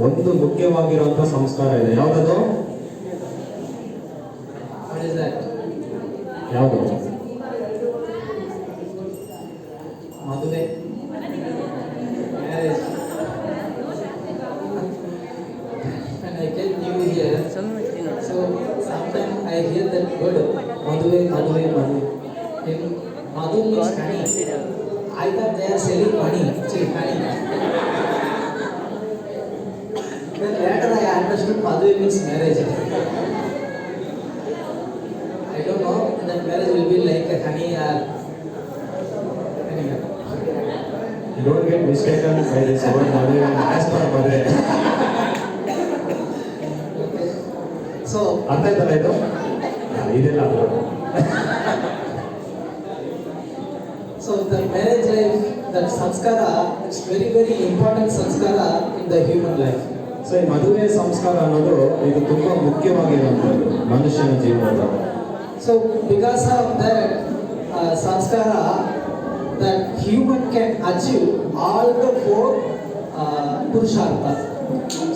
ಒಂದು ಮುಖ್ಯವಾಗಿರುವಂತಹ ಸಂಸ್ಕಾರ ಇದೆ. ಯಾವುದು? ಯಾವುದು? ಮದುವೆ, marriage. When I get new here, so sometimes I hear that word ಮದುವೆ ಮದುವೆ ಮದುವೆ. Madhu means honey. I thought they are selling honey. Honey. Then later I understood Madhu means marriage. I don't know that marriage will be like a honey or anything. Don't get mistaken by this word Madhu and ask for Madhu. So ಅರ್ಥ ಆಯ್ತಲ್ಲ ಇದು? ಇದೆಲ್ಲ So the marriage life, that sanskara, it's very very important sanskara in the human life. So ಈ ಮದುವೆ ಸಂಸ್ಕಾರ ಅನ್ನೋದು ಇದು ತುಂಬಾ ಮುಖ್ಯವಾಗಿರುವಂಥದ್ದು ಮನುಷ್ಯನ ಜೀವನದಲ್ಲಿ. So because of that sanskara, that human can achieve all the four purusharthas.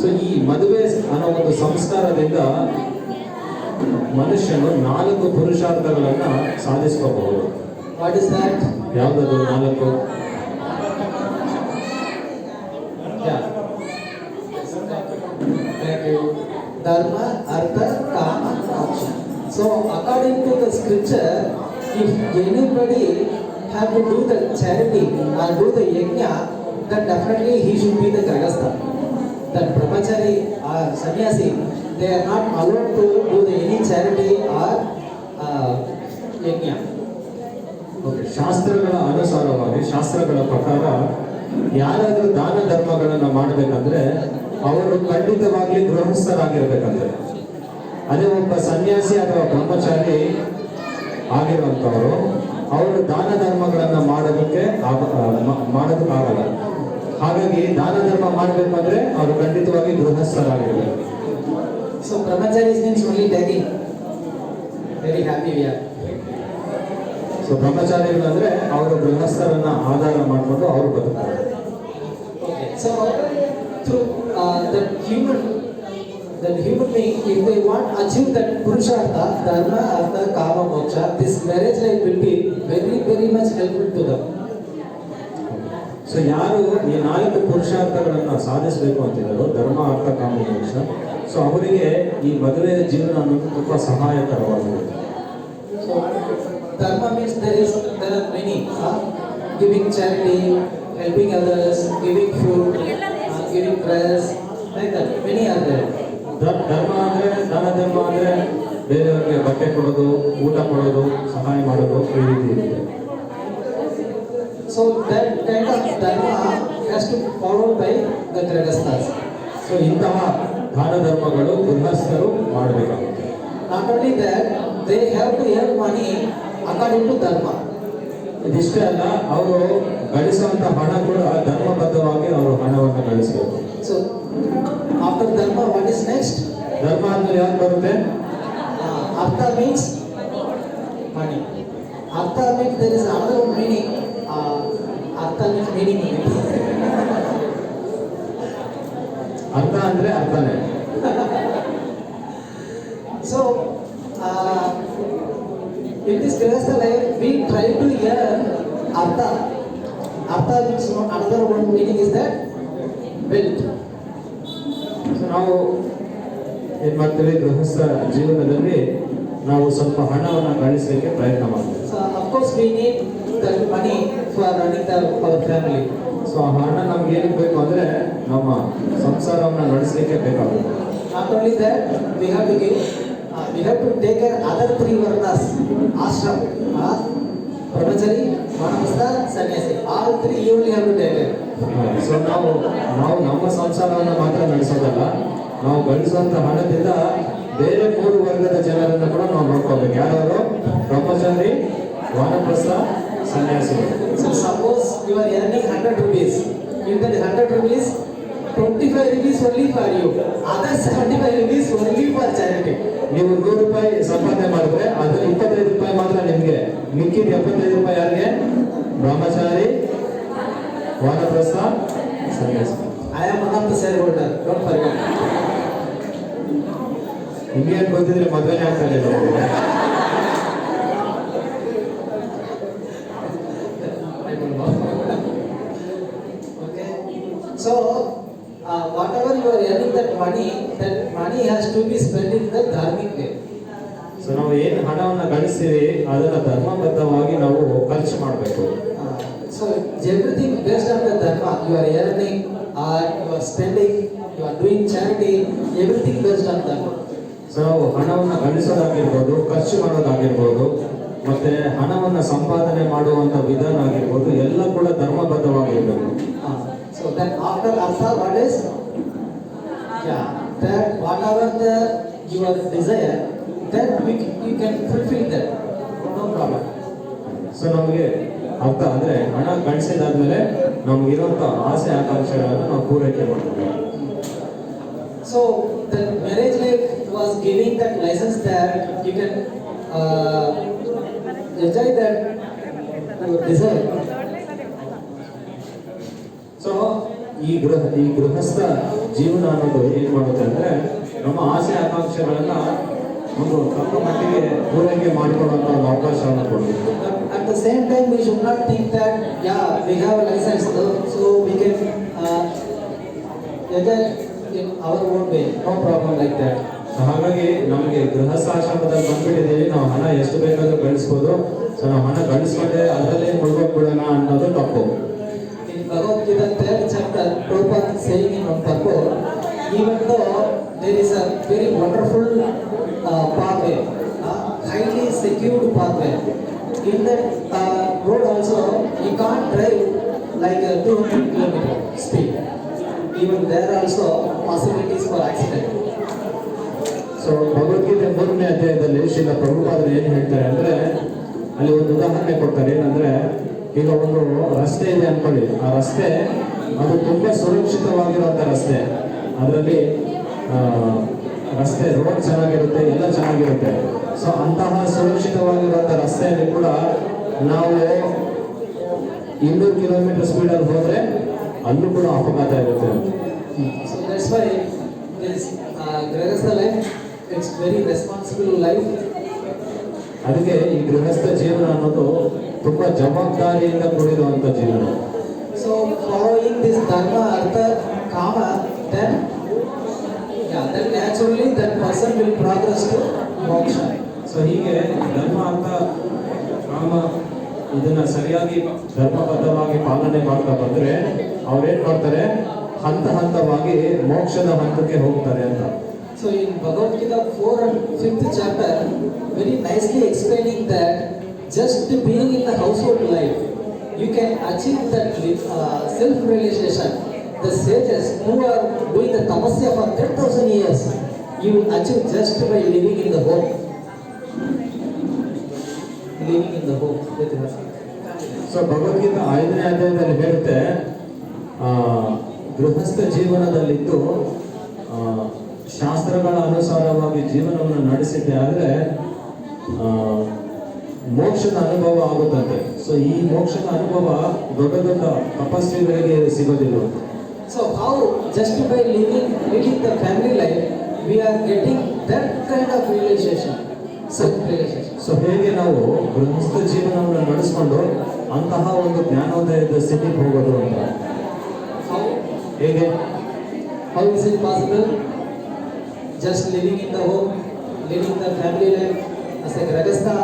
So ಈ ಮದುವೆ ಅನ್ನೋ ಒಂದು ಸಂಸ್ಕಾರದಿಂದ ಮನುಷ್ಯನು 4 ಪುರುಷಾರ್ಥಗಳನ್ನ ಸಾಧಿಸ್ಕೋಬಹುದು. What is that? ಯಾವ್ದದು 4? Yeah. Thank you. Dharma, Artha, Kama, Moksha. So according to the scripture, if anybody have to do the charity or do the yajna, then definitely he should be the grahastha. That brahmachari or sannyasi, they are not allowed to do the any charity or yajna. Okay, ಶಾಸ್ತ್ರಗಳ ಅನುಸಾರವಾಗಿ ಶಾಸ್ತ್ರಗಳ ಪ್ರಕಾರ ಯಾರಾದರೂ ದಾನ ಧರ್ಮಗಳನ್ನು ಮಾಡಬೇಕಂದ್ರೆ ಅವರು ಖಂಡಿತವಾಗ್ಲಿ ಗೃಹಸ್ಥರಾಗಿರ್ಬೇಕಂತೆ. ಅದೇ ಒಬ್ಬ ಸನ್ಯಾಸಿ ಅಥವಾ ಬ್ರಹ್ಮಚಾರಿ ಆಗಿರುವಂಥವರು ಅವರು ದಾನ ಧರ್ಮಗಳನ್ನು ಮಾಡೋದಕ್ಕಾಗಲ್ಲ. ಹಾಗಾಗಿ ದಾನ ಧರ್ಮ ಮಾಡಬೇಕಂದ್ರೆ ಅವರು ಖಂಡಿತವಾಗಿ ಗೃಹಸ್ಥರಾಗಿರ್ಬೇಕು. So brahmachari means only taking. Very happy we are. So ಬ್ರಹ್ಮಚಾರಿಗಳು ಅಂದ್ರೆ ಅವರು ಗೃಹಸ್ಥರನ್ನ ಆಧಾರ ಮಾಡಿಕೊಂಡು ಅವರು ಬದುಕ್ತಾರೆ. Okay. So through that human being, if they want to achieve that purushartha, dharma, artha, kama, moksha, this marriage life will be very very much helpful to them. So ಯಾರು ಈ 4 ಪುರುಷಾರ್ಥಗಳನ್ನ ಸಾಧಿಸಬೇಕು ಅಂತಿದ್ದಾರೋ ಧರ್ಮ, ಅರ್ಥ, ಕಾಮ, ಮೋಕ್ಷ, ಸೊ ಅವರಿಗೆ ಈ ಮದುವೆ ಜೀವನ ಅನ್ನೋದು ತುಂಬಾ ಸಹಾಯಕರವಾಗಿದೆ. So dharma means there are many, giving charity, helping others, giving food, giving prayers, like that. Many are there. ಧರ್ಮ ಅಂದ್ರೆ ದಾನ ಧರ್ಮ ಅಂದ್ರೆ ಬೇರೆಯವರಿಗೆ ಬಟ್ಟೆ ಕೊಡೋದು, ಊಟ ಕೊಡೋದು, ಸಹಾಯ ಮಾಡೋದು, ಈ ರೀತಿ ಇರುತ್ತೆ. So that kind of dharma has to follow by the grahasthas. So ಇಂತಹ ದಾನ ಧರ್ಮಗಳು ಗೃಹಸ್ಥರು ಮಾಡಬೇಕಾಗುತ್ತೆ. Not only that, they have to earn money according to dharma. ಇದಿಷ್ಟೇ ಅಲ್ಲ, ಅವರು ಗಳಿಸುವಂತ ಹಣ ಕೂಡ ಧರ್ಮಬದ್ಧವಾಗಿ ಅವರು ಹಣವನ್ನು ಗಳಿಸಬೇಕು. So after dharma, what is next? ಧರ್ಮ ಅಂದ್ರೆ ಯಾವ್ದು ಬರುತ್ತೆ? Artha means money. Artha means there is another one meaning. Artha means meaning. ಅರ್ಥ ಅಂದ್ರೆ ಅರ್ಥನೇ. So in this grahastha life, we try to earn artha. Artha means another one meaning is that wealth. So ನಾವು ಏನ್ ಮಾಡ್ತೀವಿ, ಗೃಹಸ್ಥ ಜೀವನದಲ್ಲಿ ನಾವು ಸ್ವಲ್ಪ ಹಣವನ್ನು ಗಳಿಸಲಿಕ್ಕೆ ಪ್ರಯತ್ನ ಮಾಡ್ತೀವಿ. So of course we need that money for running our family. So ಆ ಹಣ ನಮ್ಗೆ ಏನಕ್ಕೆ ಬೇಕು ಅಂದ್ರೆ ನಮ್ಮ ಸಂಸಾರವನ್ನು ನಡೆಸಲಿಕ್ಕೆ ಬೇಕಾಗುತ್ತೆ. Not only that, we have to give, we have to take care other 3 varnas, ashram, brahmachari, vanapastha, sannyasi. All 3 you only have to take care. So ನಾವು ನಮ್ಮ ಸಂಸಾರವನ್ನು ಮಾತ್ರ ನಡೆಸೋದಲ್ಲ, ನಾವು ಗಳಿಸುವಂತ ಹಣದಿಂದ ಬೇರೆ 3 ವರ್ಗದ ಜನರನ್ನು ಕೂಡ ನಾವು ನೋಡ್ಕೋಬೇಕು. ಯಾರು? ಬ್ರಹ್ಮಚಾರಿ, ವಾನಪ್ರಸ್ಥ, ಸನ್ಯಾಸಿ. So suppose you are earning 100 rupees. In that 100 rupees, 25 rupees only for you. Other 75 rupees only for charity. ನೀವು 100 ರೂಪಾಯಿ ಸಂಪಾದನೆ ಮಾಡಿದ್ರೆ ಅದು 25 ರೂಪಾಯಿ ಮಾತ್ರ ನಿಮಗೆ, ಮಿಕ್ಕಿದ 75 ರೂಪಾಯಿ ಯಾರಿಗೆ? ಬ್ರಹ್ಮಚಾರಿ, ವಾನಪ್ರಸ್ಥ, ಸನ್ಯಾಸಿ. I am one of the shareholder. Don't forget. ಹಿಂಗೆ ಅಂತ ಗೊತ್ತಿದ್ರೆ ಮದುವೆನೇ ಆಗ್ತಾರೆ I don't know. Okay. So, whatever you are earning that money has to be spent in the dharmic way. So ನಾವು ಏನು ಹಣವನ್ನು ಗಳಿಸ್ತೀವಿ ಅದನ್ನ ಧರ್ಮಬದ್ಧವಾಗಿ ನಾವು ಖರ್ಚು ಮಾಡಬೇಕು. So everything based on the dharma, you are earning or you are spending, you are doing charity, everything based on dharma. So ನಾವು ಹಣವನ್ನು ಗಳಿಸೋದಾಗಿರ್ಬೋದು, ಖರ್ಚು ಮಾಡೋದಾಗಿರ್ಬೋದು, ಮತ್ತೆ ಹಣವನ್ನು ಸಂಪಾದನೆ ಮಾಡುವಂತ ವಿಧಾನ ಆಗಿರ್ಬೋದು, ಎಲ್ಲ ಕೂಡ ಧರ್ಮಬದ್ಧವಾಗಿರ್ಬೇಕು. So then after artha, what is? Yeah, that whatever your desire, then you can fulfill that, no problem. So ನಮಗೆ ಅರ್ಥ ಅಂದ್ರೆ ಹಣ ಗಳಿಸಿದಾದ್ಮೇಲೆ ನಮ್ಗಿರುವಂತ ಆಸೆ ಆಕಾಂಕ್ಷೆಗಳನ್ನು ನಾವು ಪೂರೈಕೆ ಮಾಡ್ತೀವಿ. So the marriage life was giving that license that you can enjoy that your desire. So ಈ ಗೃಹಸ್ಥ ಜೀವನ ಅನ್ನೋದು ಏನ್ ಮಾಡುತ್ತೆ ಅಂದ್ರೆ ನಮ್ಮ ಆಸೆ ಆಕಾಂಕ್ಷೆಗಳನ್ನ ಒಂದು ತಕ್ಕ ಮಟ್ಟಿಗೆ ಪೂರೈಕೆ ಮಾಡಿಕೊಳ್ಳುವಂತ ಒಂದು ಅವಕಾಶವನ್ನು ಕೊಡುತ್ತೆ. At the same time, we should not think that we have a license, so we can enjoy in our own way. No problem like that. ಹಾಗಾಗಿ ನಮಗೆ ಗೃಹಸ್ಥಾಶ್ರಮದಲ್ಲಿ ಬಂದ್ಬಿಟ್ಟಿದ್ದೀವಿ, ನಾವು ಹಣ ಎಷ್ಟು ಬೇಕಾದ್ರೂ ಗಳಿಸ್ಬೋದು. ಸೊ ನಾವು ಹಣ ಗಳಿಸ್ಕೊಂಡೆ ಅದರಲ್ಲೇ ಮುಳುಗೋಗ್ಬಿಡೋಣ ಅನ್ನೋದು ತಪ್ಪು. In Bhagavad Gita 3rd chapter, Prabhupada is saying in one purport, even though there is a very wonderful pathway, highly secured pathway, in that road also you can't drive like a 200 km speed. Even there also possibilities for accident. So Bhagavadgita 3ನೇ ಅಧ್ಯಾಯದಲ್ಲಿ ಶ್ರೀಲ ಪ್ರಭುಪಾದರು ಏನು ಹೇಳ್ತಾರೆ ಅಂದ್ರೆ, ಅಲ್ಲಿ ಒಂದು ಉದಾಹರಣೆ ಕೊಡ್ತಾರೆ. ಏನಂದ್ರೆ, ಈಗ ಒಂದು ರಸ್ತೆ ಇದೆ ಅನ್ಕೊಳ್ಳಿ, ಆ ರಸ್ತೆ ಅದು ತುಂಬಾ ಸುರಕ್ಷಿತವಾಗಿರುವಂತ ರಸ್ತೆ, ಅದರಲ್ಲಿ ರಸ್ತೆ ರೋಡ್ ಚೆನ್ನಾಗಿರುತ್ತೆ, ಎಲ್ಲ ಚೆನ್ನಾಗಿರುತ್ತೆ. ಸೊ ಅಂತಹ ಸುರಕ್ಷಿತವಾಗಿರುವಂತ ರಸ್ತೆಯಲ್ಲಿ ಕೂಡ ನಾವು 200 ಕಿಲೋಮೀಟರ್ ಸ್ಪೀಡಲ್ಲಿ ಹೋದ್ರೆ ಅಲ್ಲೂ ಕೂಡ ಅಪಘಾತ ಇರುತ್ತೆ. So that's why this Grihastha life, it's very responsible life. ಅದಕ್ಕೆ ಈ ಗೃಹಸ್ಥ ಜೀವನ ಅನ್ನೋದು ತುಂಬಾ ಜವಾಬ್ದಾರಿಯಿಂದ ಕೂಡಿರುವಂತ ಜೀವನ. So following this dharma, artha, kama, then naturally that person will progress to moksha. So ಹೀಗೆ ಧರ್ಮ ಅರ್ಥ ಕಾಮ ಇದನ್ನ ಸರಿಯಾಗಿ ಧರ್ಮಬದ್ಧವಾಗಿ ಪಾಲನೆ ಮಾಡ್ತಾ ಬಂದ್ರೆ ಅವ್ರೇನ್ ಮಾಡ್ತಾರೆ, ಹಂತ ಹಂತವಾಗಿ ಮೋಕ್ಷದ ಹಂತಕ್ಕೆ ಹೋಗ್ತಾರೆ ಅಂತ. So in Bhagavad Gita 4 and 5th chapter, very nicely explaining that just being in the household life, you can achieve that self-realization. The sages who are doing the tapasya for 10,000 years, you will achieve just by living in the home. Living in the home. So Bhagavad Gita 5ನೇ ಅಧ್ಯಾಯದಲ್ಲಿ ಹೇಳುತ್ತೆ, ಗೃಹಸ್ಥ ಜೀವನದಲ್ಲಿದ್ದು ಶಾಸ್ತ್ರಗಳ ಅನುಸಾರವಾಗಿ ಜೀವನವನ್ನು ನಡೆಸಿದ್ದೆ ಆದರೆ ಮೋಕ್ಷದ ಅನುಭವ ಆಗುತ್ತದೆ. ಸೊ ಈ ಮೋಕ್ಷದ ಅನುಭವ ದೊಡ್ಡ ದೊಡ್ಡ ತಪಸ್ವಿಗಳಿಗೆ ಸಿಗೋದಿಲ್ಲ. So how just by living the family life, we are getting that kind of realization, self-realization. So ಹೇಗೆ ನಾವು ಗೃಹಸ್ಥ ಜೀವನವನ್ನು ನಡೆಸ್ಕೊಂಡು ಅಂತಹ ಒಂದು ಜ್ಞಾನೋದಯದ ಸ್ಥಿತಿಗೆ ಹೋಗೋದು ಅಂತ ಹೇಗೆ? How is it possible? Just living in the home, living the family life as a grihastha.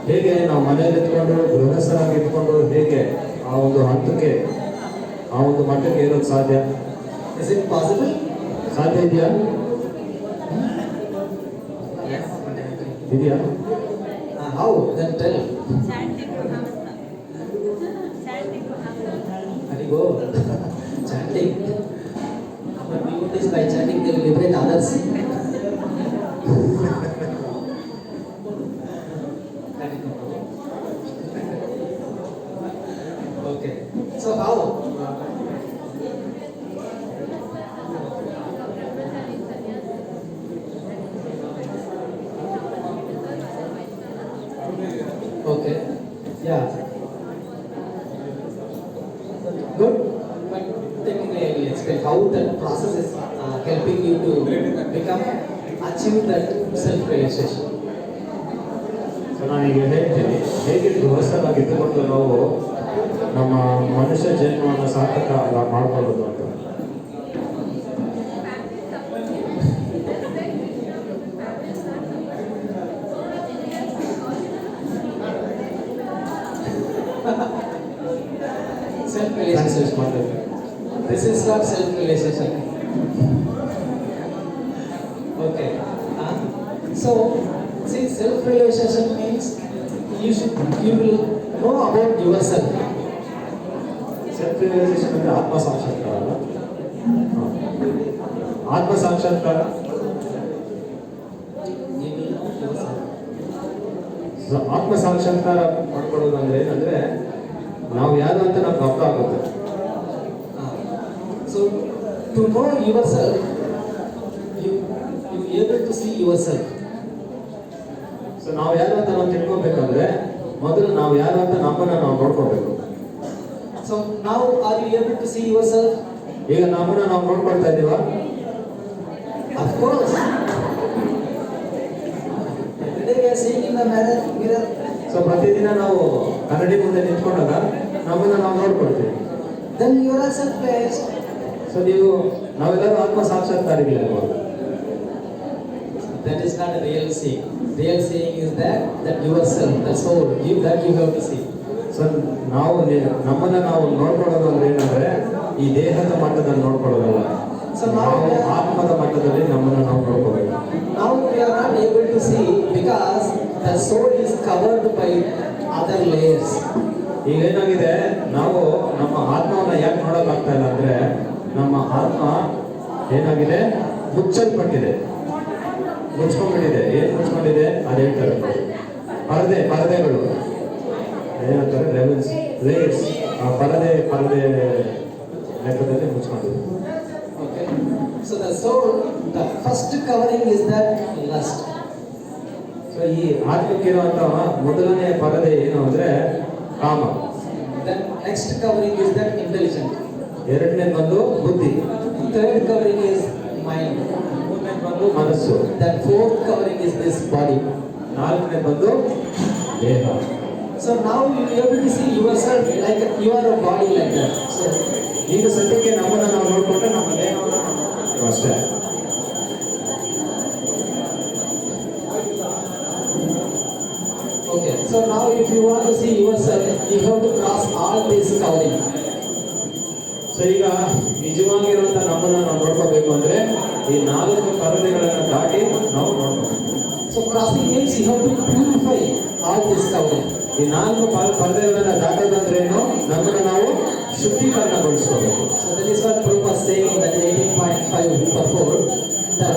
ಹೇಗೆ ನಾವು ಮನೆಯಲ್ಲಿ ಇಟ್ಕೊಂಡು ಗೃಹಸ್ಥರಾಗಿ ಇಟ್ಕೊಂಡು ಹೇಗೆ ಆ ಒಂದು ಹಂತಕ್ಕೆ ಆ ಒಂದು ಮಟ್ಟಕ್ಕೆ ಇರೋದು ಸಾಧ್ಯ? Is it possible? ಸಾಧ್ಯ ಇದೆಯಾ? ಇದೆಯಾ? How? Then tell. Haribo. Chanting. Our devotees by chanting they will liberate others. Okay. So how? Okay. Yeah. Good. But technically I will explain how that process is achieve that self-realization. So ನಾನೀಗ ಹೇಳ್ತೀನಿ, ಹೇಗೆ ಗೃಹಸ್ಥರಾಗಿದ್ದುಕೊಂಡು ನಾವು ನಮ್ಮ ಮನುಷ್ಯ ಜನ್ಮವನ್ನು ಸಾರ್ಥಕ ಮಾಡ್ಕೊಳ್ಳೋದು ಅಂತ. Self-realization. This is not self-realization. Okay. So, see, self-realization means you will know about yourself. Self realisation ಅಂದರೆ ಆತ್ಮ ಸಾಕ್ಷಾತ್ಕಾರ ಅಲ್ಲ. ಆತ್ಮ ಸಾಕ್ಷಾತ್ಕಾರ You will know yourself. ಆತ್ಮ ಸಾಕ್ಷಾತ್ಕಾರ ಮಾಡ್ಕೊಳ್ಳೋದು ಅಂದ್ರೆ ಏನಂದ್ರೆ ನಾವು ಯಾರು ಅಂತ ನಮ್ಗೆ ಅರ್ಥ ಆಗುತ್ತೆ. So, to know yourself, you able to see yourself. So ನಾವು ಯಾರು ಅಂತ ನಾವು ತಿಳ್ಕೊಬೇಕಂದ್ರೆ ಮೊದಲು ನಾವು ಯಾರು ಅಂತ ನಮ್ಮನ್ನ ನಾವು ನೋಡ್ಕೋಬೇಕು. So now are you able to see yourself? ಈಗ ನಮ್ಮನ್ನ ನಾವು ನೋಡ್ಕೊಳ್ತಾ ಇದೀವಾ? Of course. Every day we are seeing in the mirror. So ಪ್ರತಿದಿನ ನಾವು ಕನ್ನಡಿ ಮುಂದೆ ನಿಂತ್ಕೊಂಡಾಗ ನಮ್ಮನ್ನ ನಾವು ನೋಡ್ಕೊಳ್ತೀವಿ. Then you are self-realized. So ನಾವೆಲ್ಲರೂ ಆತ್ಮ ಸಾಕ್ಷಾತ್ಕಾರಿಗಳಲ್ವಾ? That is not a real seeing. Real seeing is that yourself, the soul, that you have to see. So ನಮ್ಮನ್ನ ನಾವು ನೋಡ್ಕೊಳ್ಳೋದು ಅಂದ್ರೆ ಏನಂದ್ರೆ ಈ ದೇಹದ ಮಟ್ಟದಲ್ಲಿ ನೋಡ್ಕೊಳ್ಳೋದಲ್ಲ. So now ನಾವು ಆತ್ಮದ ಮಟ್ಟದಲ್ಲಿ ನಮ್ಮನ್ನ ನಾವು ನೋಡ್ಕೋಬೇಕು. Now we are not able to see because the soul is covered by other layers. ಈಗ ಏನಾಗಿದೆ, ನಾವು ನಮ್ಮ ಆತ್ಮವನ್ನ ಯಾಕೆ ನೋಡೋಕ್ಕಾಗ್ತಾ ಇಲ್ಲ ಅಂದ್ರೆ ನಮ್ಮ ಆತ್ಮ ಏನಾಗಿದೆ, ಮುಚ್ಚಲ್ಪಟ್ಟಿದೆ, ಮುಚ್ಕೊಂಡ್ಬಿಟ್ಟಿದೆ. ಏನ್ ಮುಚ್ಕೊಂಡಿದೆ ಅದು ಹೇಳ್ತಾರೆ, ಪರದೆಗಳು ಏನಂತಾರೆ, ಲೇಯರ್ಸ್. ಆ ಪರದೆ ಲೆಕ್ಕದಲ್ಲಿ ಮುಚ್ಕೊಂಡಿದೆ. Okay. So the soul, the first covering is that lust. So ಈ ಆತ್ಮಕ್ಕಿರುವಂತಹ ಮೊದಲನೇ ಪರದೆ ಏನು ಅಂದ್ರೆ ಕಾಮ. Then next covering is that intelligence. ಎರಡನೇ ಬಂದು ಬುದ್ಧಿ. Third covering is mind. ಮೂರನೇ ಬಂದು ಮನಸ್ಸು. Then fourth covering is this body. ನಾಲ್ಕನೇ ಬಂದು ದೇಹ. So now you are able to see yourself like you are a body like that. So ಈಗ ಸದ್ಯಕ್ಕೆ ನಮ್ಮನ್ನ ನಾವು ನೋಡ್ಕೊಂಡ್ರೆ ನಮ್ಮ ದೇಹವನ್ನು ನಾವು ನೋಡ್ತೀವಿ ಅಷ್ಟೇ. okay. So now if you want to see yourself, you have to cross all this covering. So ಈಗ ನಿಜವಾಗಿರುವಂತ ನಮ್ಮನ್ನ ನಾವು ನೋಡ್ಕೋಬೇಕು ಅಂದ್ರೆ ಈ ನಾಲ್ಕು ಪರದೆಗಳನ್ನು ದಾಟಿ ನಾವು ನೋಡ್ಕೋಬೇಕು. So crossing means you have to purify all this covering. ಈ ನಾಲ್ಕು ಪರದೆಗಳನ್ನ ದಾಟೋದಂದ್ರೇನು, ನಮ್ಮನ್ನ ನಾವು ಶುದ್ಧೀಕರಣಗೊಳಿಸ್ಕೋಬೇಕು. So that is what Prabhupada is saying in that 18.5 purport that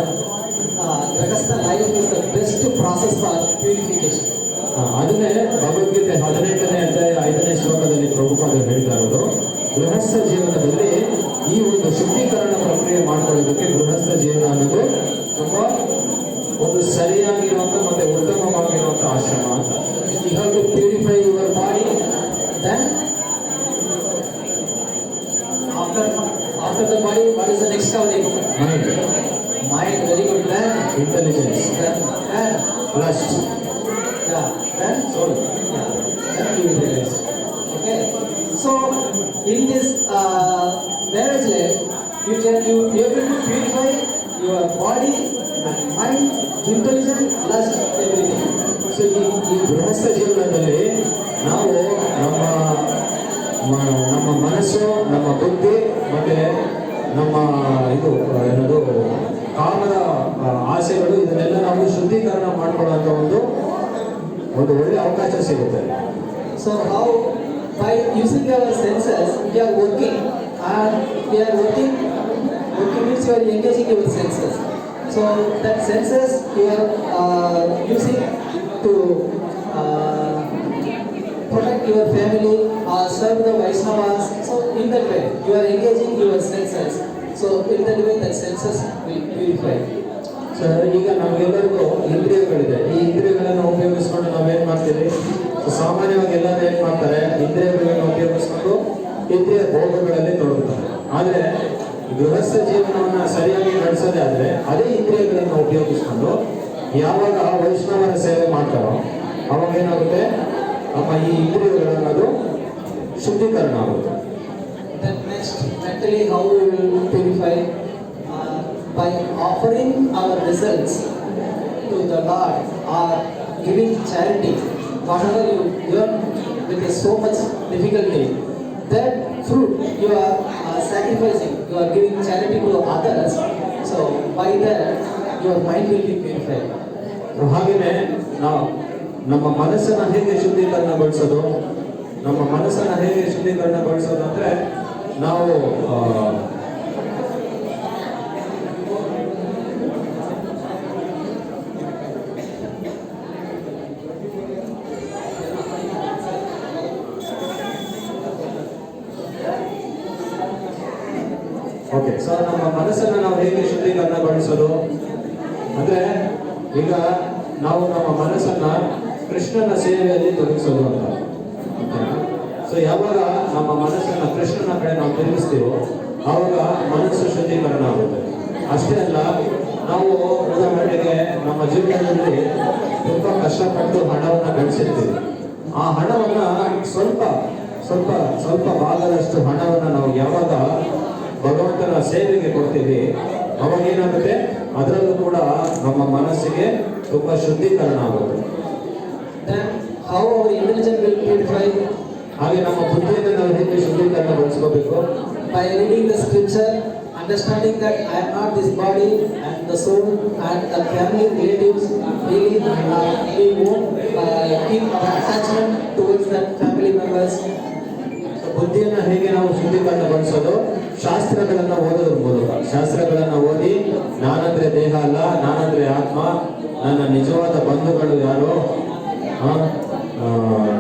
Grahastha life is the best process for purification. ಅದನ್ನೇ ಭಗವದ್ಗೀತೆ 18ನೇ ಅಧ್ಯಾಯ 5ನೇ ಶ್ಲೋಕದಲ್ಲಿ ಪ್ರಭುಪಾದರು ಹೇಳ್ತಾ ಇರೋದು, ಗೃಹಸ್ಥ ಜೀವನದಲ್ಲಿ ಈ ಒಂದು ಶುದ್ಧೀಕರಣ ಪ್ರಕ್ರಿಯೆ ಮಾಡ್ಕೊಳ್ಳೋದಕ್ಕೆ ಗೃಹಸ್ಥ ಜೀವನ ಅನ್ನೋದು ತುಂಬಾ ಒಂದು ಸರಿಯಾಗಿರುವಂತ ಮತ್ತೆ ಉತ್ತಮವಾಗಿರುವಂತ ಆಶ್ರಮ ಅಂತ. You have to purify your body. Then after the body, what is the next covering? Mind. Very good. Then intelligence, then lust, yeah. Then soul. yeah. Then you will realize. Okay. So in this marriage life, you able to purify your body and mind, intelligence, lust, everything. So ಈ ಗೃಹಸ್ಥ ಜೀವನದಲ್ಲಿ ನಾವು ನಮ್ಮ ಮನಸ್ಸು, ನಮ್ಮ ಬುದ್ಧಿ ಮತ್ತೆ ನಮ್ಮ ಏನದು ಕಾಮದ ಆಸೆಗಳು, ಇದನ್ನೆಲ್ಲ ನಾವು ಶುದ್ಧೀಕರಣ ಮಾಡ್ಕೊಳ್ಳುವಂತ ಒಂದು ಒಳ್ಳೆ ಅವಕಾಶ ಸಿಗುತ್ತೆ. So how by using our senses we are working, and we are working means you are engaging your senses. So that senses you are using to protect your family or serve the Vaishnavas. So in that way you are engaging your senses. So in that way that senses will purify. So ಈಗ ನಮಗೆಲ್ಲರಿಗೂ ಇಂದ್ರಿಯಗಳಿದೆ. ಈ ಇಂದ್ರಿಯಗಳನ್ನು ಉಪಯೋಗಿಸ್ಕೊಂಡು ನಾವೇನ್ ಮಾಡ್ತೀವಿ, ಸಾಮಾನ್ಯವಾಗಿ ಎಲ್ಲರೂ ಏನ್ ಮಾಡ್ತಾರೆ, ಇಂದ್ರಿಯಗಳನ್ನು ಉಪಯೋಗಿಸ್ಕೊಂಡು ಇಂದ್ರಿಯ ಭೋಗಗಳಲ್ಲಿ ತೊಡಗುತ್ತಾರೆ. ಆದ್ರೆ ಗೃಹಸ್ಥ ಜೀವನವನ್ನ ಸರಿಯಾಗಿ ನಡೆಸ ಬಳಸೋದೇ ಆದ್ರೆ ಅದೇ ಇಂದ್ರಿಯಗಳನ್ನು ಉಪಯೋಗಿಸ್ಕೊಂಡು ಯಾವಾಗ ವೈಷ್ಣವರ ಸೇವೆ ಮಾಡ್ತಾರೋ ಅವಾಗ ಏನಾಗುತ್ತೆ, ನಮ್ಮ ಈ ಇಂದ್ರಿಯಗಳನ್ನದು ಶುದ್ಧೀಕರಣ ಆಗುತ್ತೆ. Then next, mentally how we will purify by offering our results to the Lord or giving charity. Whatever you earn with so much difficulty, that fruit you are sacrificing, you are giving charity to others. So by that your mind will be purified. ಹಾಗೆಯೇ ನಾವು ನಮ್ಮ ಮನಸ್ಸನ್ನ ಹೇಗೆ ಶುದ್ಧೀಕರಣಗೊಳಿಸೋದು, ನಮ್ಮ ಮನಸ್ಸನ್ನ ಹೇಗೆ ಶುದ್ಧೀಕರಣಗೊಳಿಸೋದು ಅಂದ್ರೆ ನಾವು ಓಕೆ, ಸೊ ನಮ್ಮ ಮನಸ್ಸನ್ನ ನಾವು ಹೇಗೆ ಶುದ್ಧೀಕರಣಗೊಳಿಸೋದು ಅಂದ್ರೆ ಈಗ ನಾವು ನಮ್ಮ ಮನಸ್ಸನ್ನ ಕೃಷ್ಣನ ಸೇವೆಯಲ್ಲಿ ತೊಡಗಿಸೋದು ಅಂತ. ಸೊ ಯಾವಾಗ ನಮ್ಮ ಮನಸ್ಸನ್ನ ಕೃಷ್ಣನ ಕಡೆ ನಾವು ತಿರುಗಿಸ್ತೀವೋ ಆವಾಗ ಮನಸ್ಸು ಶುದ್ಧೀಕರಣ ಆಗುತ್ತೆ. ಅಷ್ಟೇ ಅಲ್ಲ, ನಾವು ಉದಾಹರಣೆಗೆ ನಮ್ಮ ಜೀವನದಲ್ಲಿ ತುಂಬಾ ಕಷ್ಟಪಟ್ಟು ಹಣವನ್ನು ಗಳಿಸಿರ್ತೀವಿ. ಆ ಹಣವನ್ನ ಸ್ವಲ್ಪ ಸ್ವಲ್ಪ ಸ್ವಲ್ಪ ಭಾಗದಷ್ಟು ಹಣವನ್ನು ನಾವು ಯಾವಾಗ ಭಗವಂತನ ಸೇವೆಗೆ ಕೊಡ್ತೀವಿ ಅವಾಗ ಏನಾಗುತ್ತೆ, ಅದರಲ್ಲೂ ಕೂಡ ನಮ್ಮ ಮನಸ್ಸಿಗೆ ತುಂಬಾ ಶುದ್ಧೀಕರಣ ಆಗುತ್ತೆ. Then how our intelligence will purify? ಹಾಗೆ ನಮ್ಮ ಬುದ್ಧಿಯನ್ನು ನಾವು ಹೇಗೆ ಶುದ್ಧೀಕರಣಗೊಳಿಸ್ಕೋಬೇಕು? By reading the scripture, understanding that I am not this body and the soul and the family relatives, really we won't keep our attachment towards the family members. ಬುದ್ಧಿಯನ್ನು ಹೇಗೆ ನಾವು ಶುದ್ಧೀಕರಣಗೊಳಿಸೋದು? ಶಾಸ್ತ್ರಗಳನ್ನು ಓದೋದ್ರ ಮೂಲಕ. ಶಾಸ್ತ್ರಗಳನ್ನು ಓದಿ ನಾನಂದ್ರೆ ದೇಹ ಅಲ್ಲ, ನಾನಂದ್ರೆ ಆತ್ಮ, ನನ್ನ ನಿಜವಾದ ಬಂಧುಗಳು ಯಾರು,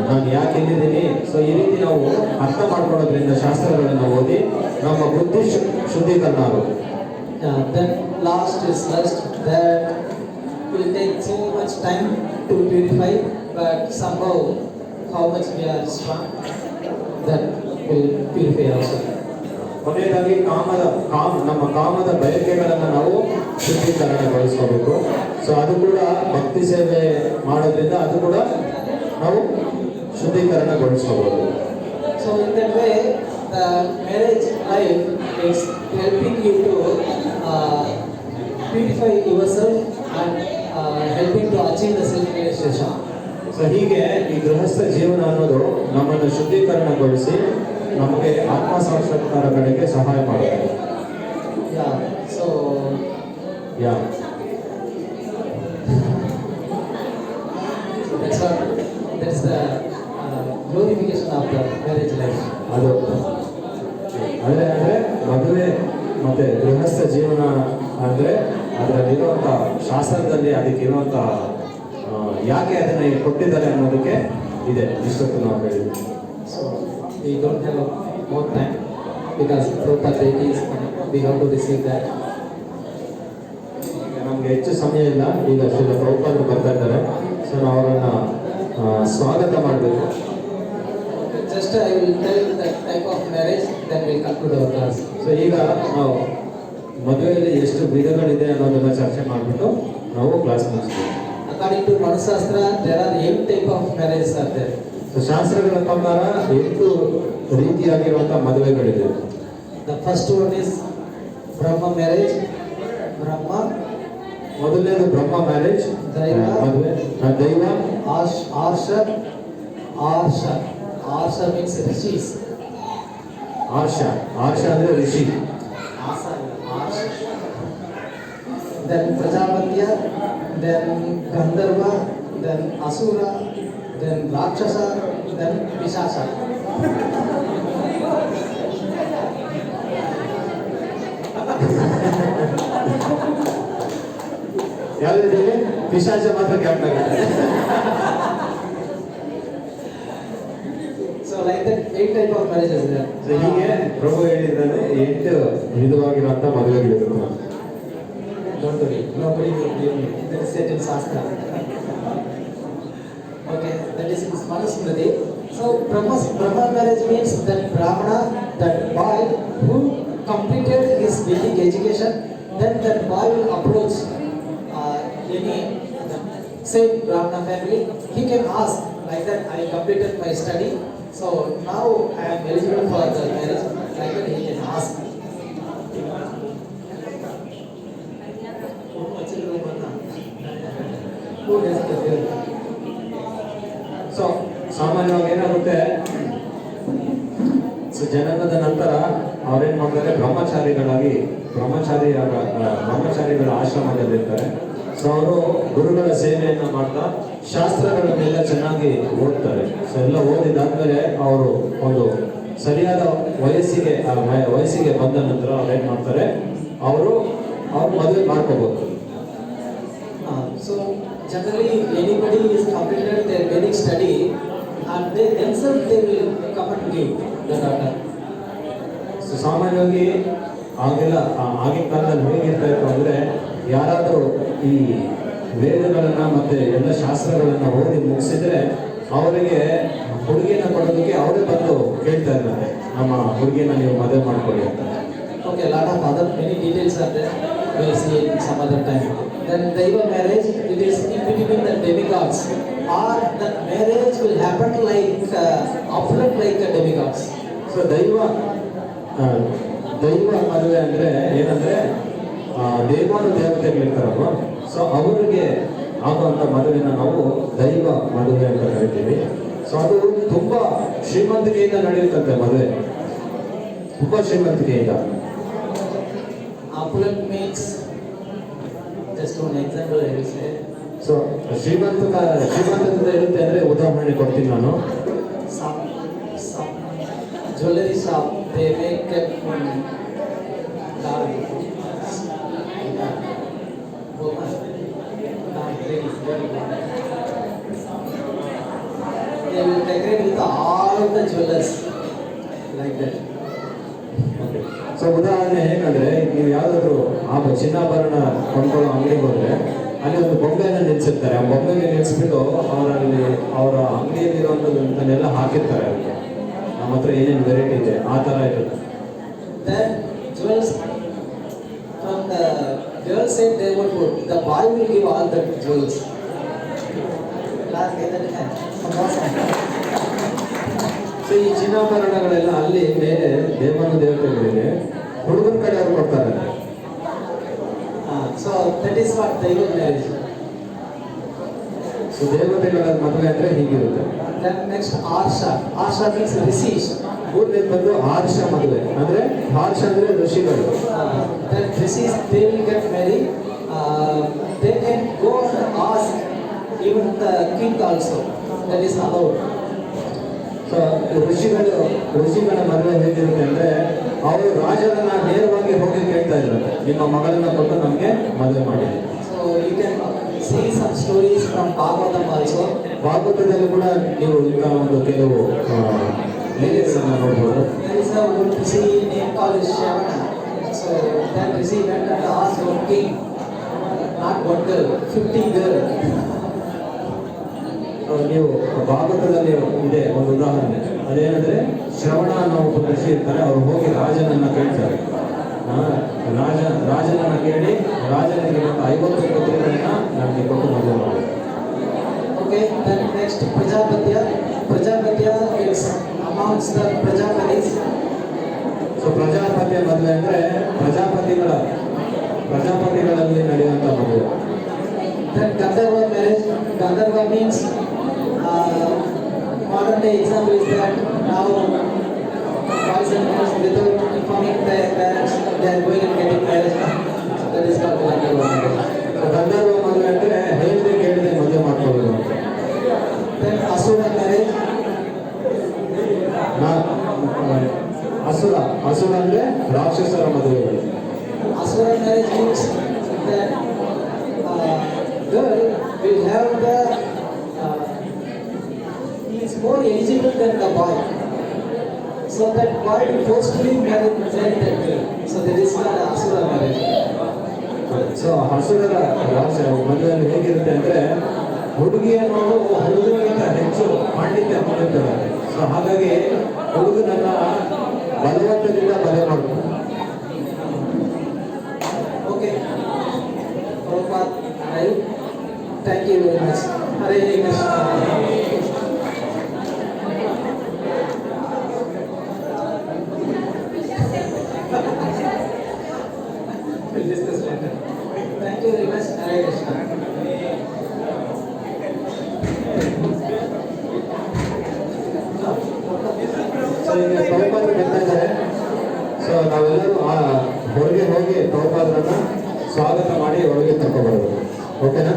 ನಾನು ಯಾಕೆ ಇಲ್ಲಿದ್ದೀನಿ. ಸೊ ಈ ರೀತಿ ನಾವು ಅರ್ಥ ಮಾಡ್ಕೊಳ್ಳೋದ್ರಿಂದ ಶಾಸ್ತ್ರಗಳನ್ನು ಓದಿ ನಮ್ಮ ಬುದ್ಧಿ ಶುದ್ಧೀಕರಣ ಆಗುತ್ತೆ. Then last is lust, that will take so much time to purify, but somehow how much we are strong, that will purify also. ಕೊನೆಯದಾಗಿ ನಮ್ಮ ಕಾಮದ ಬಯಕೆಗಳನ್ನು ನಾವು ಶುದ್ಧೀಕರಣಗೊಳಿಸ್ಕೋಬೇಕು. ಸೊ ಅದು ಕೂಡ ಭಕ್ತಿ ಸೇವೆ ಮಾಡೋದ್ರಿಂದ ಅದು ಕೂಡ ನಾವು ಶುದ್ಧೀಕರಣಗೊಳಿಸ್ಕೋಬಹುದು. So in that way, the marriage life is helping you to purify yourself and helping to achieve the self-realization. So ಹೀಗೆ ಈ ಗೃಹಸ್ಥ ಜೀವನ ಅನ್ನೋದು ನಮ್ಮನ್ನು ಶುದ್ಧೀಕರಣಗೊಳಿಸಿ ನಮಗೆ ಆತ್ಮ ಸಾಕ್ಷಾತ್ಕಾರ ಕಡೆಗೆ ಸಹಾಯ ಮಾಡುತ್ತದೆ. Yeah. So Yeah. that's what, that's the glorification of the marriage life. ಅದು ಅಂದರೆ ಮದುವೆ ಮತ್ತೆ ಗೃಹಸ್ಥ ಜೀವನ ಅಂದರೆ ಅದರಲ್ಲಿರುವಂಥ ಶಾಸ್ತ್ರದಲ್ಲಿ ಅದಕ್ಕಿರುವಂಥ ಯಾಕೆ ಅದನ್ನು ಕೊಟ್ಟಿದ್ದಾರೆ ಅನ್ನೋದಕ್ಕೆ ಇದೆ. ಇಷ್ಟೊತ್ತು ನಾವು ಹೇಳಿದ್ವಿ. So we don't have more time because Prabhupada date is coming. We have to receive that. ನಮಗೆ ಹೆಚ್ಚು ಸಮಯ ಇಲ್ಲ. ಈಗ ಶ್ರೀಲ ಪ್ರಭುಪಾದರು ಬರ್ತಾ ಇದ್ದಾರೆ. ಸೊ ನಾವು ಅವರನ್ನು ಸ್ವಾಗತ ಮಾಡಬೇಕು. Just I will tell the type of marriage, then we'll conclude our class. So ಈಗ ನಾವು ಮದುವೆಯಲ್ಲಿ ಎಷ್ಟು ವಿಧಗಳಿದೆ ಅನ್ನೋದನ್ನ ಚರ್ಚೆ ಮಾಡಿಬಿಟ್ಟು ನಾವು class ಮುಗಿಸ್ತೀವಿ. According to Manusastra, there are 8 type of marriages are there. So ಶಾಸ್ತ್ರಗಳ ಪ್ರಕಾರ 8 ರೀತಿಯಾಗಿರುವಂಥ ಮದುವೆಗಳಿದೆ. The first one is Brahma marriage. Brahma. ಮೊದಲನೇದು ಬ್ರಹ್ಮ ಮ್ಯಾರೇಜ್, ಮದುವೆ. ದೈವ. Arsha. Arsha means rishis. ಆರ್ಷ ಅಂದ್ರೆ ಋಷಿ. Arsha. Then Prajapatya, then Gandharva, then Asura, then Rakshasa, then Pishasha. ಯಾವ್ದಿದೆ? ಪಿಶಾಚ ಮಾತ್ರ captain. So like that 8 type of marriages there. So ಹೀಗೆ ಪ್ರಭು ಹೇಳಿದ್ದಾನೆ 8 ವಿಧವಾಗಿರುವಂಥ ಮದುವೆಗಳಿರುತ್ತೆ. Don't worry, nobody will blame you. That is said in Shastra. Okay, that is in Manusmriti. So Brahma marriage means that Brahmana, that boy who completed his Vedic education, then that boy will approach any same Brahmana family. He can ask like that, I completed my study, so now I am eligible for the marriage. Like that he can ask. So ಸಾಮಾನ್ಯವಾಗಿ ಏನಾಗುತ್ತೆ, so ಜನನದ ನಂತರ ಅವ್ರೇನ್ ಮಾಡ್ತಾರೆ, ಬ್ರಹ್ಮಚಾರಿಗಳ ಆಶ್ರಮದಲ್ಲಿರ್ತಾರೆ. So ಅವರು ಗುರುಗಳ ಸೇವೆಯನ್ನ ಮಾಡ್ತಾ ಶಾಸ್ತ್ರಗಳನ್ನೆಲ್ಲ ಚೆನ್ನಾಗಿ ಓದ್ತಾರೆ. ಸೊ ಎಲ್ಲ ಓದಿದಾದ್ಮೇಲೆ ಅವರು ಒಂದು ಸರಿಯಾದ ವಯಸ್ಸಿಗೆ ಬಂದ ನಂತರ ಅವ್ರೇನ್ ಮಾಡ್ತಾರೆ, ಅವರು ಮದುವೆ ಮಾಡ್ಕೋಬಹುದು. So generally anybody is completed their Vedic study and they themselves they will come and give the daughter. So ಸಾಮಾನ್ಯವಾಗಿ ಆಗಿನ ಕಾಲದಲ್ಲಿ ಹೇಗಿರ್ತಾ ಇತ್ತು ಅಂದ್ರೆ, ಯಾರಾದರೂ ಈ ವೇದಗಳನ್ನ ಮತ್ತೆ ಎಲ್ಲ ಶಾಸ್ತ್ರಗಳನ್ನ ಓದಿ ಮುಗಿಸಿದ್ರೆ ಅವರಿಗೆ ಹುಡುಗಿನ ಕೊಡೋದಕ್ಕೆ ಅವರೇ ಬಂದು ಕೇಳ್ತಾ ಇದ್ದಾರೆ, ನಮ್ಮ ಹುಡುಗಿನ ನೀವು ಮದುವೆ ಮಾಡ್ಕೊಳ್ಳಿ ಅಂತ. Okay, lot of other many details are there. We'll see it some other time. Then Daiva marriage, it is in between the demigods, or the marriage will happen like opulent like the demigods. So ದೈವ ಮದುವೆ ಅಂದ್ರೆ ಏನಂದ್ರೆ, ದೇವಾನು ದೇವತೆಗಳಿರ್ತಾರಲ್ವ, so ಅವರಿಗೆ ಆಗುವಂತ ಮದುವೆನ ನಾವು ದೈವ ಮದುವೆ ಅಂತ ಕರಿತೀವಿ. ಸೊ ಅದು ತುಂಬಾ ಶ್ರೀಮಂತಿಕೆಯಿಂದ ನಡೆಯುತ್ತಂತೆ ಮದುವೆ, ತುಂಬಾ ಶ್ರೀಮಂತಿಕೆಯಿಂದ. Opulent means, just one example I will say. So ಶ್ರೀಮಂತದಿಂದ ಇರುತ್ತೆ ಅಂದ್ರೆ ಉದಾಹರಣೆ ಕೊಡ್ತೀನಿ ನಾನು. Some jewelry shop, they make a they will decorate with all the jewelers like that. So ಉದಾಹರಣೆ ಹೇಗಂದ್ರೆ, ನೀವು ಯಾವ್ದಾದ್ರು ಚಿನ್ನಾಭರಣ ಕೊಂಡ್ಕೊಳ್ಳೋ ಅಂಗಡಿಗೆ ಹೋದ್ರೆ ಅಲ್ಲಿ ಒಂದು ಬೊಂಬೆನ ನಿಲ್ಸಿರ್ತಾರೆ. ಆ ಬೊಂಬೆನ ನಿಲ್ಸ್ಬಿಟ್ಟು ಅವರ ಅಂಗಡಿಯಲ್ಲಿರುವಂಥದ್ದನ್ನೆಲ್ಲ ಹಾಕಿರ್ತಾರೆ. ಅದಕ್ಕೆ ನಮ್ಮ ಹತ್ರ ಏನೇನು ವೆರೈಟಿ ಇದೆ ಆ ಥರ ಇರುತ್ತೆ. Then jewels from the girl side they would put, the boy will give all the jewels. Last get that hand. So ಈ ಚಿನ್ನಾಭರಣಗಳೆಲ್ಲ ಅಲ್ಲಿ ಮೇಲೆ ದೇವತೆಗಳಿಗೆ ಹುಡುಗನ ಕಡೆ ಅವ್ರು ಕೊಡ್ತಾರೆ. So that is what Daiva marriage. So ದೇವತೆಗಳ ಮದುವೆ ಅಂದ್ರೆ ಹೀಗಿರುತ್ತೆ. Then next Arsha. Arsha means rishis. ಮೂರನೇದು ಬಂದು ಆರ್ಷ ಮದುವೆ ಅಂದ್ರೆ, ಆರ್ಷ ಅಂದ್ರೆ ಋಷಿಗಳು. Then rishis they will get married. They can go and ask even the king also. That is allowed. So ಋಷಿಗಳ ಮದುವೆ ಹೇಗಿರುತ್ತೆ ಅಂದ್ರೆ, ಅವರು ರಾಜರನ್ನ ನೇರವಾಗಿ ಹೋಗಿ ಕೇಳ್ತಾ ಇದ್ದಾರೆ, ನಿಮ್ಮ ಮಗಳನ್ನ ಕೊಟ್ಟು ನಮಗೆ ಮದುವೆ ಮಾಡಿ. So you can see some stories from Bhagavatam also. ಭಾಗವತದಲ್ಲಿ ಕೂಡ ನೀವು ಇಂಥ ಒಂದು ಕೆಲವು ಲೀಲೆಗಳನ್ನ ನೋಡ್ಬೋದು. There is a one rishi name called Shavana. So that rishi went and asked one king, not one girl, 50 girl. ನೀವು ಭಾಗವತದಲ್ಲಿ ಇದೆ ಒಂದು ಉದಾಹರಣೆ, ಅದೇನಂದ್ರೆ ಶ್ರವಣ ಅನ್ನೋ ಒಬ್ಬ ಋಷಿ ಇರ್ತಾರೆ. ಅವರು ಹೋಗಿ ರಾಜನನ್ನ ಕೇಳ್ತಾರೆ. ರಾಜನನ್ನ ಕೇಳಿ ರಾಜನಿಗೆ 50 ಪುತ್ರಿಗಳನ್ನ ನಮಗೆ ಕೊಟ್ಟು ಮದುವೆ ಮಾಡಿ. Okay, then next Prajapatya. Prajapatya is amongst the Prajapatis. So ಪ್ರಜಾಪತಿಯ ಮದುವೆ ಅಂದ್ರೆ ಪ್ರಜಾಪತಿಗಳಲ್ಲಿ ನಡೆಯುವಂತ ಮದುವೆ. Then Gandharva marriage. Gandharva means modern day example is that now boys and girls without informing their parents they are going and getting marriage. So that is called Gandharva marriage. ಗಂಧರ್ವ ಮದುವೆ ಅಂದ್ರೆ ಹೇಳಿದೆ ಮದುವೆ ಮಾಡ್ಕೊಳ್ಳೋದು ಅಂತ. Then Asura marriage. ಅಸುರ ಅಂದ್ರೆ ರಾಕ್ಷಸರ ಮದುವೆಗಳು. Asura marriage means that girl will have the he is more eligible than the boy. So that boy will forcefully marry that girl. So that is called Asura marriage. So ಹಸುರರ ಮದುವೆಯಲ್ಲಿ ಹೇಗಿರುತ್ತೆ ಅಂದ್ರೆ, ಹುಡುಗಿಯನ್ನು ಹುಡುಗನಿಗಿಂತ ಹೆಚ್ಚು ಪಾಂಡಿತ್ಯ ಹೊಂದಿರ್ತಾರೆ. ಸೊ ಹಾಗಾಗಿ ಹುಡುಗನನ್ನ ಬಲವಂತದಿಂದ ಮದುವೆ ಮಾಡ್ತಾರೆ. Okay, Prabhupada arrived. Thank you very much. Hare Krishna. We'll discuss later. Thank you very much. Hare Krishna. So ಈಗ ಪ್ರಭುಪಾದರು ಬರ್ತಾ ಇದ್ದಾರೆ. ಸೊ ನಾವೆಲ್ಲರೂ ಹೊರಗೆ ಹೋಗಿ ಪ್ರಭುಪಾದರನ್ನ ಸ್ವಾಗತ ಮಾಡಿ ಒಳಗೆ ಕರ್ಕೊಂಡ್ಬರ್ಬೇಕು. ಓಕೆನಾ?